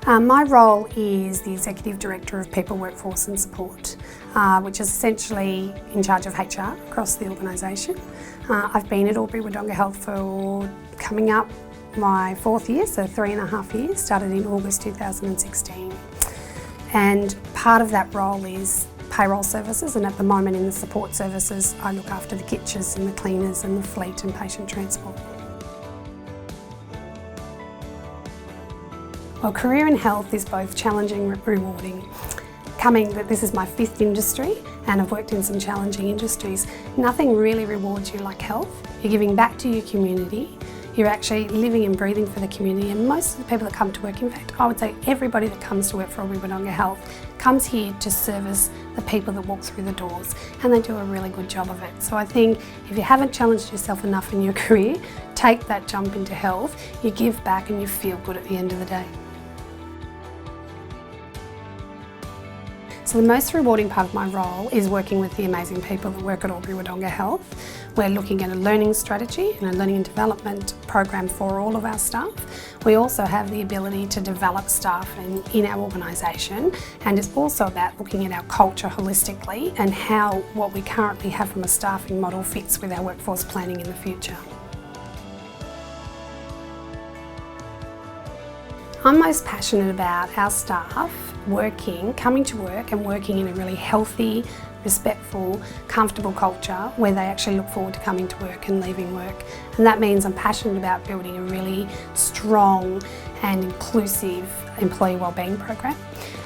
My role is the Executive Director of People, Workforce and Support, which is essentially in charge of HR across the organisation. I've been at Albury Wodonga Health for coming up my 4th year, so 3.5 years, started in August 2016. And part of that role is payroll services, and at the moment in the support services I look after the kitchens and the cleaners and the fleet and patient transport. Well, career in health is both challenging and rewarding. This is my 5th industry and I've worked in some challenging industries. Nothing really rewards you like health. You're giving back to your community. You're actually living and breathing for the community, and most of the people that come to work, in fact I would say everybody that comes to work for Albury Wodonga Health comes here to service the people that walk through the doors, and they do a really good job of it. So I think if you haven't challenged yourself enough in your career, take that jump into health, you give back and you feel good at the end of the day. So the most rewarding part of my role is working with the amazing people that work at Albury Wodonga Health. We're looking at a learning strategy and a learning and development program for all of our staff. We also have the ability to develop staff in our organisation, and it's also about looking at our culture holistically and how what we currently have from a staffing model fits with our workforce planning in the future. I'm most passionate about our staff coming to work and working in a really healthy, respectful, comfortable culture where they actually look forward to coming to work and leaving work. And that means I'm passionate about building a really strong and inclusive employee wellbeing program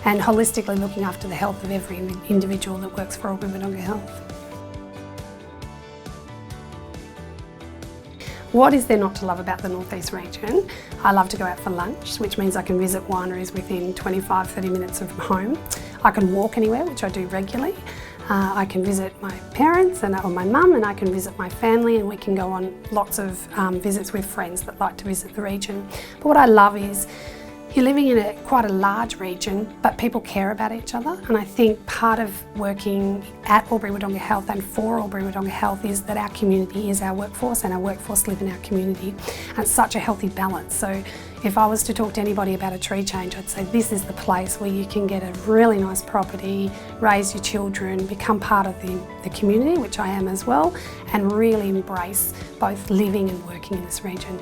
and holistically looking after the health of every individual that works for Albury Wodonga Health. What is there not to love about the North East region? I love to go out for lunch, which means I can visit wineries within 25-30 minutes of home. I can walk anywhere, which I do regularly. I can visit my parents or my mum, and I can visit my family, and we can go on lots of visits with friends that like to visit the region. But what I love is you're living in quite a large region, but people care about each other, and I think part of working at Albury Wodonga Health and for Albury Wodonga Health is that our community is our workforce and our workforce live in our community, and it's such a healthy balance. So if I was to talk to anybody about a tree change, I'd say this is the place where you can get a really nice property, raise your children, become part of the community, which I am as well, and really embrace both living and working in this region.